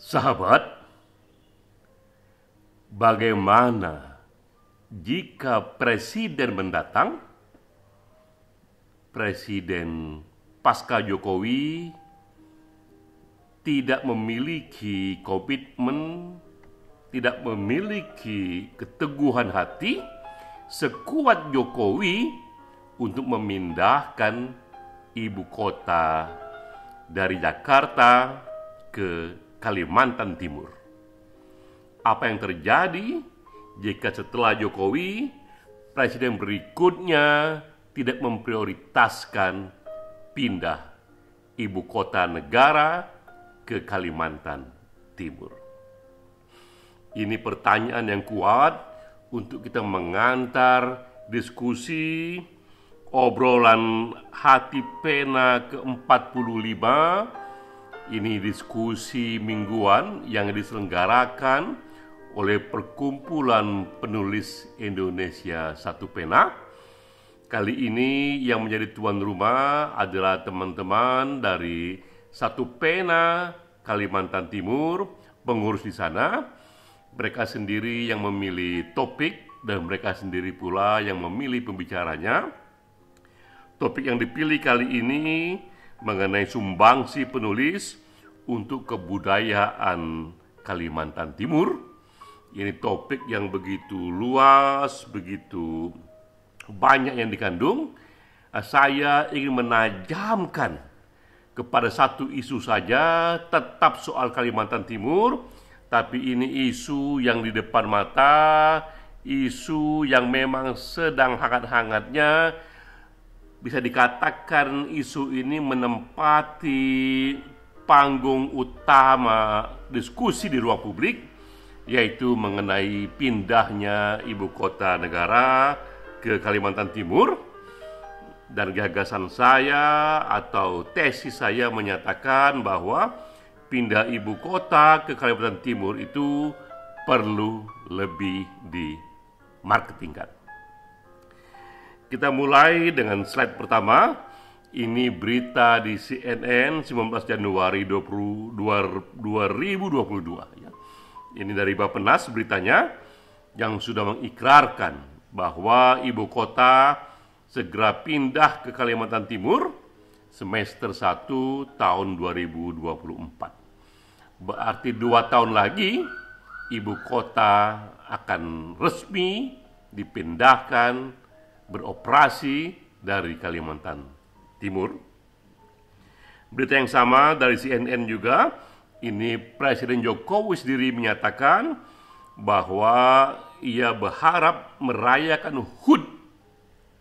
Sahabat, bagaimana jika presiden mendatang, presiden pasca Jokowi tidak memiliki komitmen, tidak memiliki keteguhan hati sekuat Jokowi untuk memindahkan ibu kota dari Jakarta ke Kalimantan Timur. Apa yang terjadi jika setelah Jokowi, presiden berikutnya tidak memprioritaskan pindah ibu kota negara ke Kalimantan Timur? Ini pertanyaan yang kuat untuk kita mengantar diskusi obrolan hati pena ke-45. Ini diskusi mingguan yang diselenggarakan oleh Perkumpulan Penulis Indonesia Satu Pena. Kali ini yang menjadi tuan rumah adalah teman-teman dari Satu Pena Kalimantan Timur, pengurus di sana. Mereka sendiri yang memilih topik dan mereka sendiri pula yang memilih pembicaranya. Topik yang dipilih kali ini mengenai sumbangsi penulis untuk kebudayaan Kalimantan Timur. Ini topik yang begitu luas, begitu banyak yang dikandung. Saya ingin menajamkan kepada satu isu saja, tetap soal Kalimantan Timur, tapi ini isu yang di depan mata, isu yang memang sedang hangat-hangatnya. Bisa dikatakan isu ini menempati panggung utama diskusi di ruang publik, yaitu mengenai pindahnya ibu kota negara ke Kalimantan Timur. Dan gagasan saya atau tesis saya menyatakan bahwa pindah ibu kota ke Kalimantan Timur itu perlu lebih dimarketingkan. Kita mulai dengan slide pertama. Ini berita di CNN 19 Januari 2022 ya. Ini dari Bappenas beritanya yang sudah mengikrarkan bahwa ibu kota segera pindah ke Kalimantan Timur semester 1 tahun 2024. Berarti 2 tahun lagi ibu kota akan resmi dipindahkan beroperasi dari Kalimantan Timur. Berita yang sama dari CNN juga, ini Presiden Jokowi sendiri menyatakan bahwa ia berharap merayakan HUT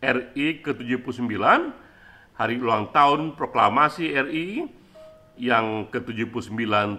RI ke-79, hari ulang tahun proklamasi RI yang ke-79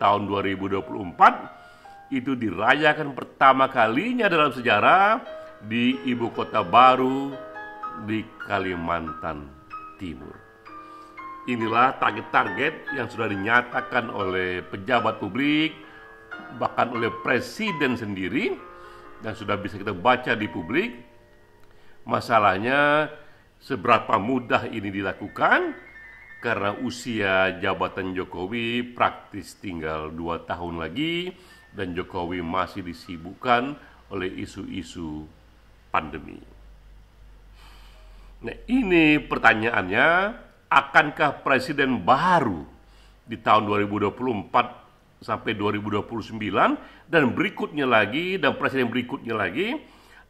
tahun 2024, itu dirayakan pertama kalinya dalam sejarah di ibu kota baru di Kalimantan Timur. Inilah target-target yang sudah dinyatakan oleh pejabat publik, bahkan oleh presiden sendiri, dan sudah bisa kita baca di publik. Masalahnya seberapa mudah ini dilakukan, karena usia jabatan Jokowi praktis tinggal 2 tahun lagi, dan Jokowi masih disibukkan oleh isu-isu pandemi. Nah, ini pertanyaannya, akankah presiden baru di tahun 2024 sampai 2029 dan berikutnya lagi, dan presiden berikutnya lagi,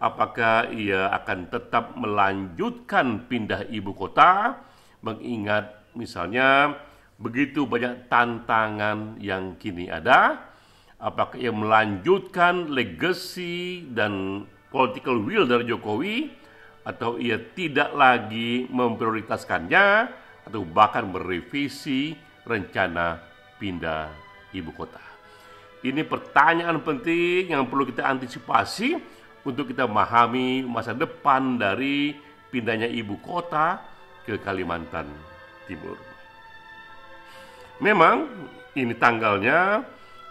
apakah ia akan tetap melanjutkan pindah ibu kota, mengingat misalnya begitu banyak tantangan yang kini ada? Apakah ia melanjutkan legacy dan political will dari Jokowi, atau ia tidak lagi memprioritaskannya, atau bahkan merevisi rencana pindah ibu kota? Ini pertanyaan penting yang perlu kita antisipasi untuk kita memahami masa depan dari pindahnya ibu kota ke Kalimantan Timur. Memang ini tanggalnya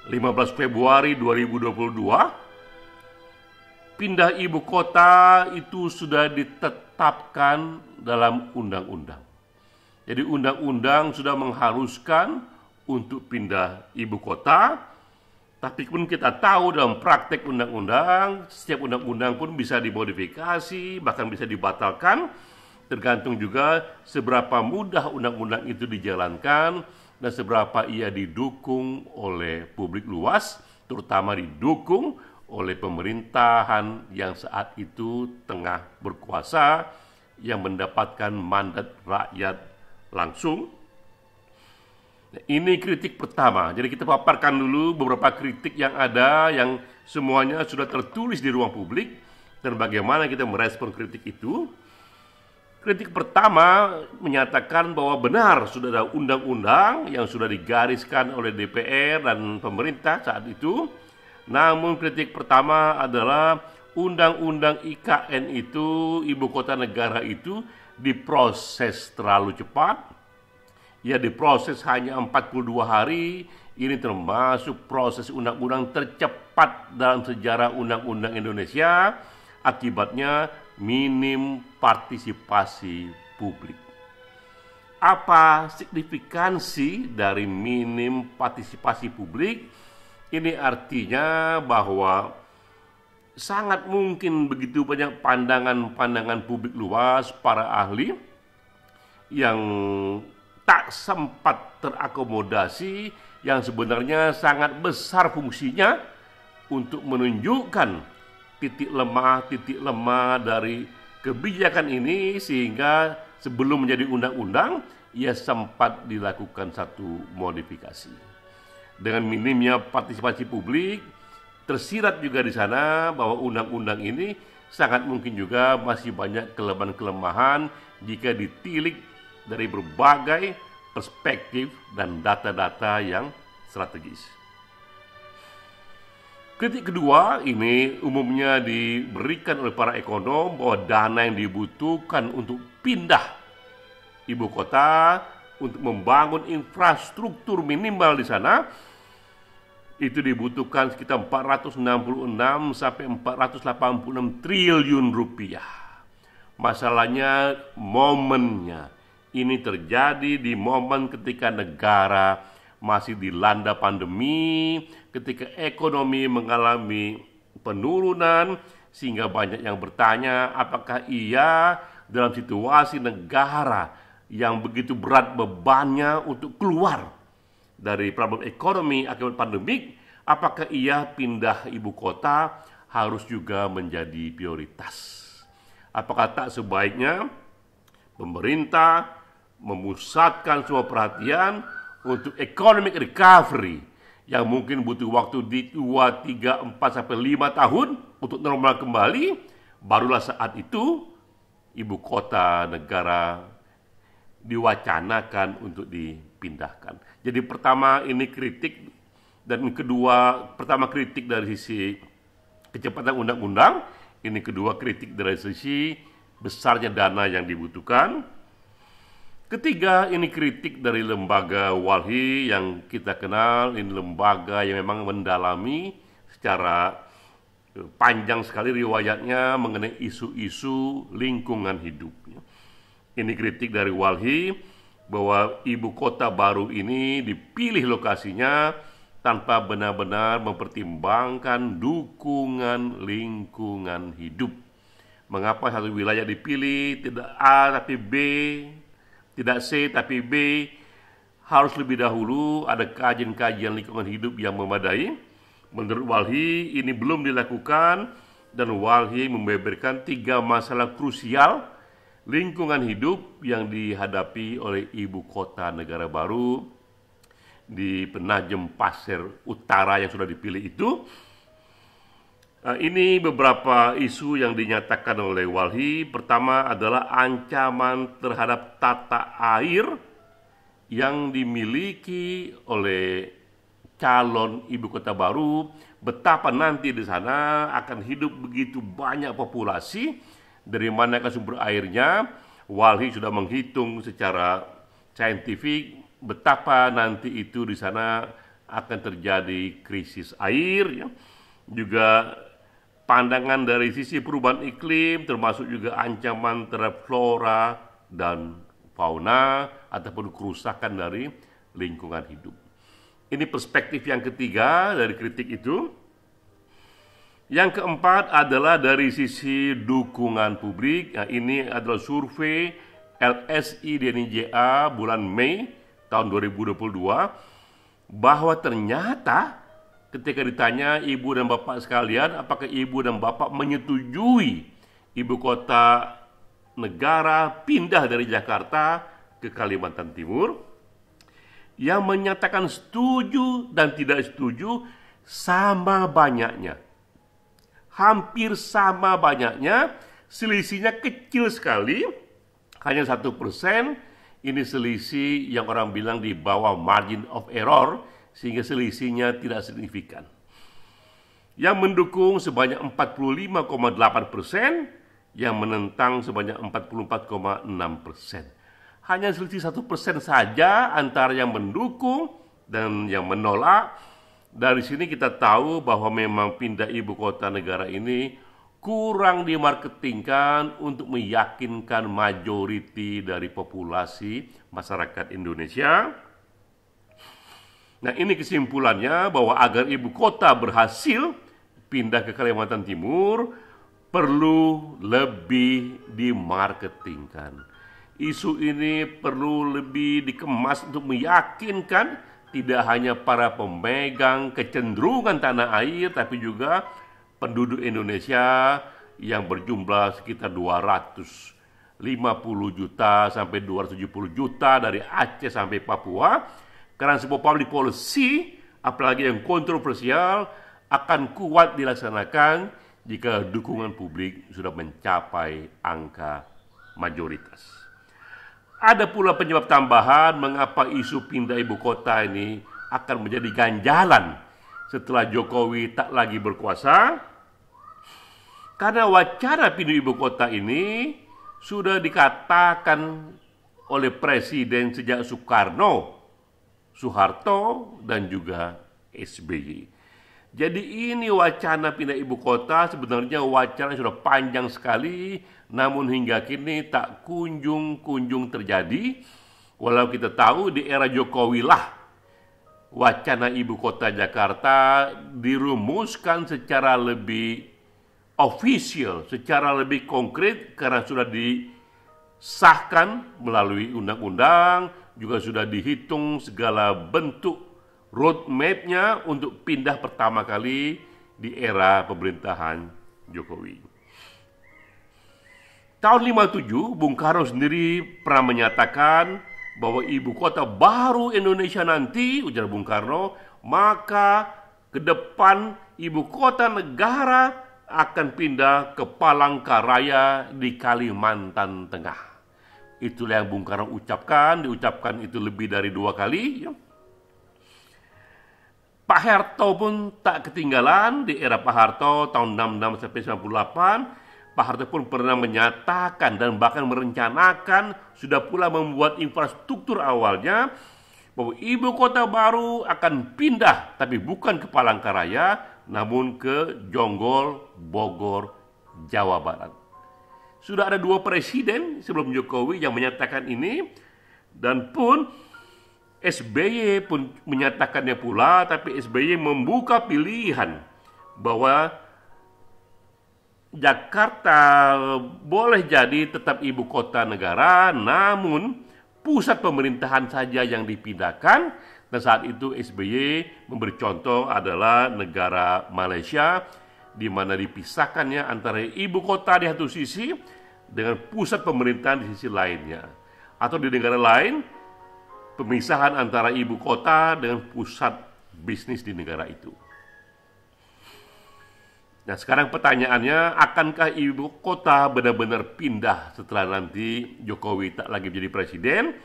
15 Februari 2022. Pindah ibu kota itu sudah ditetapkan dalam undang-undang. Jadi undang-undang sudah mengharuskan untuk pindah ibu kota, Tapi pun kita tahu dalam praktek undang-undang, setiap undang-undang pun bisa dimodifikasi, bahkan bisa dibatalkan, tergantung juga seberapa mudah undang-undang itu dijalankan dan seberapa ia didukung oleh publik luas, terutama didukung oleh pemerintahan yang saat itu tengah berkuasa, yang mendapatkan mandat rakyat langsung. Ini kritik pertama. Jadi kita paparkan dulu beberapa kritik yang ada, yang semuanya sudah tertulis di ruang publik, dan bagaimana kita merespon kritik itu. Kritik pertama menyatakan bahwa benar sudah ada undang-undang yang sudah digariskan oleh DPR dan pemerintah saat itu. Namun kritik pertama adalah undang-undang IKN itu, ibu kota negara itu, diproses terlalu cepat. Ya, diproses hanya 42 hari. Ini termasuk proses undang-undang tercepat dalam sejarah undang-undang Indonesia. Akibatnya minim partisipasi publik. Apa signifikansi dari minim partisipasi publik? Ini artinya bahwa sangat mungkin begitu banyak pandangan-pandangan publik luas, para ahli yang tak sempat terakomodasi, yang sebenarnya sangat besar fungsinya untuk menunjukkan titik lemah dari kebijakan ini, sehingga sebelum menjadi undang-undang ia sempat dilakukan satu modifikasi. Dengan minimnya partisipasi publik, tersirat juga di sana bahwa undang-undang ini sangat mungkin juga masih banyak kelemahan-kelemahan jika ditilik dari berbagai perspektif dan data-data yang strategis. Kritik kedua ini umumnya diberikan oleh para ekonom bahwa dana yang dibutuhkan untuk pindah ibu kota, untuk membangun infrastruktur minimal di sana, itu dibutuhkan sekitar 466 sampai 486 triliun rupiah. Masalahnya momennya. Ini terjadi di momen ketika negara masih dilanda pandemi, ketika ekonomi mengalami penurunan, sehingga banyak yang bertanya apakah ia dalam situasi negara yang begitu berat bebannya untuk keluar dari problem ekonomi akibat pandemik, apakah ia pindah ibu kota harus juga menjadi prioritas? Apakah tak sebaiknya pemerintah memusatkan semua perhatian untuk economic recovery yang mungkin butuh waktu di 2, 3, 4, sampai 5 tahun untuk normal kembali, barulah saat itu ibu kota negara diwacanakan untuk dipindahkan. Jadi pertama ini kritik, dan kedua, pertama kritik dari sisi kecepatan undang-undang, ini kedua kritik dari sisi besarnya dana yang dibutuhkan. Ketiga, ini kritik dari lembaga Walhi yang kita kenal, ini lembaga yang memang mendalami secara panjang sekali riwayatnya mengenai isu-isu lingkungan hidup. Ini kritik dari Walhi bahwa ibu kota baru ini dipilih lokasinya tanpa benar-benar mempertimbangkan dukungan lingkungan hidup. Mengapa satu wilayah dipilih, tidak A tapi B, tidak C tapi B? Harus lebih dahulu ada kajian-kajian lingkungan hidup yang memadai. Menurut Walhi ini belum dilakukan, dan Walhi membeberkan 3 masalah krusial lingkungan hidup yang dihadapi oleh ibu kota negara baru di Penajem Pasir Utara yang sudah dipilih itu. Ini beberapa isu yang dinyatakan oleh Walhi. Pertama adalah ancaman terhadap tata air yang dimiliki oleh calon ibu kota baru. Betapa nanti di sana akan hidup begitu banyak populasi, dari manakah sumber airnya. Walhi sudah menghitung secara saintifik betapa nanti itu di sana akan terjadi krisis air, ya. Juga pandangan dari sisi perubahan iklim, termasuk juga ancaman terhadap flora dan fauna ataupun kerusakan dari lingkungan hidup. Ini perspektif yang ketiga dari kritik itu. Yang keempat adalah dari sisi dukungan publik. Nah, ini adalah survei LSI DNIJA bulan Mei tahun 2022, bahwa ternyata ketika ditanya ibu dan bapak sekalian, apakah ibu dan bapak menyetujui ibu kota negara pindah dari Jakarta ke Kalimantan Timur, yang menyatakan setuju dan tidak setuju sama banyaknya. Hampir sama banyaknya, selisihnya kecil sekali, hanya 1%. Ini selisih yang orang bilang di bawah margin of error, sehingga selisihnya tidak signifikan. Yang mendukung sebanyak 45,8%, yang menentang sebanyak 44,6%. Hanya selisih 1% saja antara yang mendukung dan yang menolak. Dari sini kita tahu bahwa memang pindah ibu kota negara ini kurang dimarketingkan untuk meyakinkan majoriti dari populasi masyarakat Indonesia. Nah, ini kesimpulannya, bahwa agar ibu kota berhasil pindah ke Kalimantan Timur perlu lebih dimarketingkan. Isu ini perlu lebih dikemas untuk meyakinkan tidak hanya para pemegang kecenderungan tanah air, tapi juga penduduk Indonesia yang berjumlah sekitar 250 juta sampai 270 juta dari Aceh sampai Papua. Karena sebuah public policy, apalagi yang kontroversial, akan kuat dilaksanakan jika dukungan publik sudah mencapai angka mayoritas. Ada pula penyebab tambahan mengapa isu pindah ibu kota ini akan menjadi ganjalan setelah Jokowi tak lagi berkuasa. Karena wacana pindah ibu kota ini sudah dikatakan oleh Presiden sejak Soekarno, Soeharto, dan juga SBY. Jadi ini wacana pindah ibu kota sebenarnya wacana sudah panjang sekali, namun hingga kini tak kunjung terjadi. Walau kita tahu di era Jokowi lah wacana ibu kota Jakarta dirumuskan secara lebih official, secara lebih konkret, karena sudah disahkan melalui undang-undang, juga sudah dihitung segala bentuk roadmap-nya untuk pindah pertama kali di era pemerintahan Jokowi. Tahun 57, Bung Karno sendiri pernah menyatakan bahwa ibu kota baru Indonesia nanti, ujar Bung Karno, maka ke depan ibu kota negara akan pindah ke Palangkaraya di Kalimantan Tengah. Itulah yang Bung Karno ucapkan, diucapkan itu lebih dari 2 kali. Pak Harto pun tak ketinggalan. Di era Pak Harto tahun 66 sampai 98, Pak Harto pun pernah menyatakan dan bahkan merencanakan, sudah pula membuat infrastruktur awalnya, bahwa ibu kota baru akan pindah, tapi bukan ke Palangkaraya, namun ke Jonggol, Bogor, Jawa Barat. Sudah ada 2 presiden sebelum Jokowi yang menyatakan ini, dan pun SBY pun menyatakannya pula, tapi SBY membuka pilihan bahwa Jakarta boleh jadi tetap ibu kota negara, namun pusat pemerintahan saja yang dipindahkan. Dan saat itu SBY memberi contoh adalah negara Malaysia, di mana dipisahkannya antara ibu kota di satu sisi dengan pusat pemerintahan di sisi lainnya. Atau di negara lain, pemisahan antara ibu kota dengan pusat bisnis di negara itu. Nah, sekarang pertanyaannya, akankah ibu kota benar-benar pindah setelah nanti Jokowi tak lagi menjadi presiden?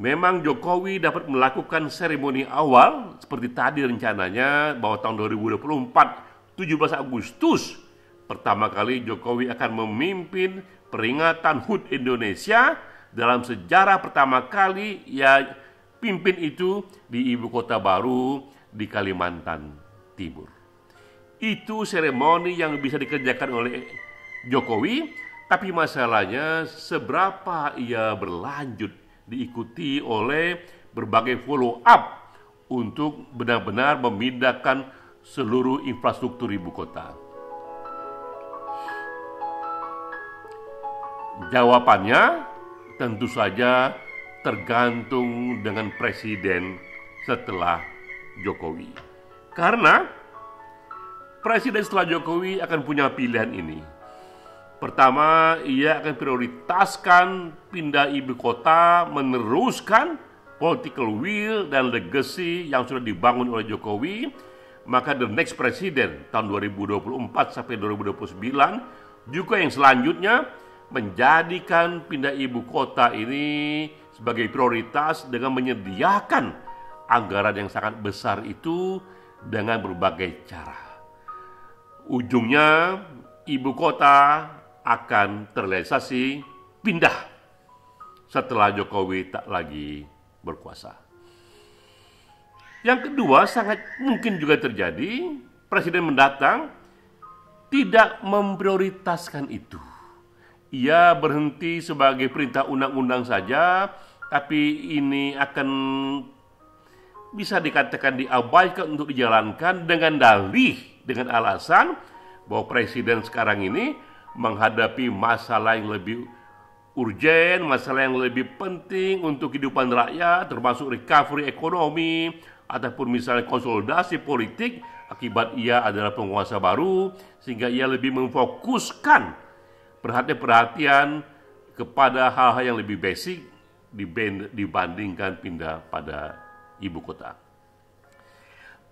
Memang Jokowi dapat melakukan seremoni awal seperti tadi rencananya, bahwa tahun 2024, 17 Agustus, pertama kali Jokowi akan memimpin peringatan HUT Indonesia. Dalam sejarah pertama kali ia pimpin itu di ibu kota baru di Kalimantan Timur. Itu seremoni yang bisa dikerjakan oleh Jokowi, tapi masalahnya seberapa ia berlanjut diikuti oleh berbagai follow up untuk benar-benar memindahkan seluruh infrastruktur ibu kota? Jawabannya tentu saja tergantung dengan presiden setelah Jokowi. Karena presiden setelah Jokowi akan punya pilihan ini. Pertama, ia akan prioritaskan pindah ibu kota, meneruskan political will dan legacy yang sudah dibangun oleh Jokowi. Maka the next presiden tahun 2024 sampai 2029 juga yang selanjutnya menjadikan pindah ibu kota ini sebagai prioritas dengan menyediakan anggaran yang sangat besar itu dengan berbagai cara. Ujungnya ibu kota akan terrealisasi pindah setelah Jokowi tak lagi berkuasa. Yang kedua, sangat mungkin juga terjadi presiden mendatang tidak memprioritaskan itu. Ia berhenti sebagai perintah undang-undang saja, tapi ini akan bisa dikatakan diabaikan untuk dijalankan dengan dalih, dengan alasan bahwa presiden sekarang ini menghadapi masalah yang lebih urgen, masalah yang lebih penting untuk kehidupan rakyat, termasuk recovery ekonomi, ataupun misalnya konsolidasi politik, akibat ia adalah penguasa baru, sehingga ia lebih memfokuskan perhatian kepada hal-hal yang lebih basic dibandingkan pindah pada ibu kota.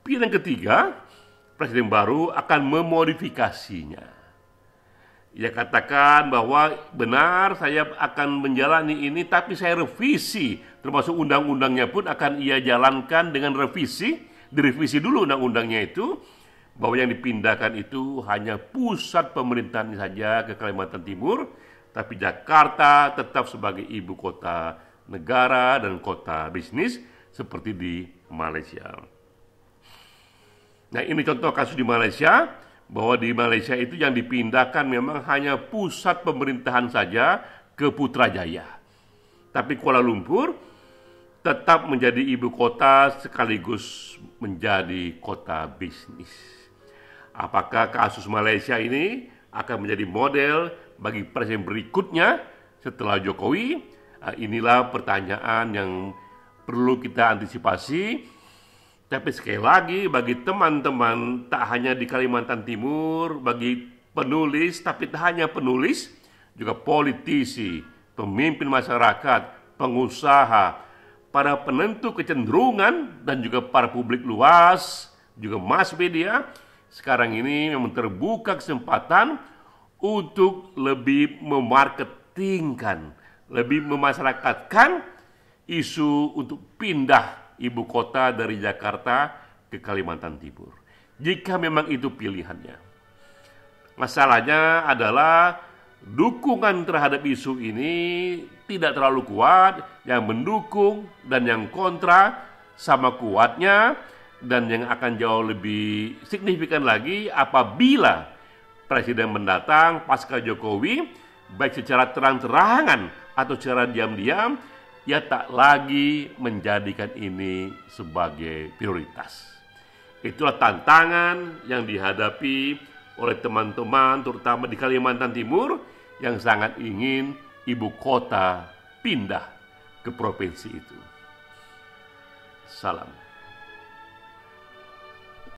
Pilihan ketiga, presiden baru akan memodifikasinya. Ia katakan bahwa benar saya akan menjalani ini, tapi saya revisi, termasuk undang-undangnya pun akan ia jalankan dengan revisi. Direvisi dulu undang-undangnya itu, bahwa yang dipindahkan itu hanya pusat pemerintahan saja ke Kalimantan Timur, tapi Jakarta tetap sebagai ibu kota negara dan kota bisnis seperti di Malaysia. Nah, ini contoh kasus di Malaysia, bahwa di Malaysia itu yang dipindahkan memang hanya pusat pemerintahan saja ke Putrajaya. Tapi Kuala Lumpur tetap menjadi ibu kota sekaligus menjadi kota bisnis. Apakah kasus Malaysia ini akan menjadi model bagi presiden berikutnya setelah Jokowi? Inilah pertanyaan yang perlu kita antisipasi. Tapi sekali lagi, bagi teman-teman tak hanya di Kalimantan Timur, bagi penulis, tapi tak hanya penulis, juga politisi, pemimpin masyarakat, pengusaha, para penentu kecenderungan, dan juga para publik luas, juga mass media, sekarang ini memang terbuka kesempatan untuk lebih memarketingkan, lebih memasyarakatkan isu untuk pindah ibu kota dari Jakarta ke Kalimantan Timur. Jika memang itu pilihannya. Masalahnya adalah dukungan terhadap isu ini tidak terlalu kuat. Yang mendukung dan yang kontra sama kuatnya, dan yang akan jauh lebih signifikan lagi apabila presiden mendatang pasca Jokowi, baik secara terang-terangan atau secara diam-diam, ia tak lagi menjadikan ini sebagai prioritas. Itulah tantangan yang dihadapi oleh teman-teman, terutama di Kalimantan Timur, yang sangat ingin ibu kota pindah ke provinsi itu. Salam.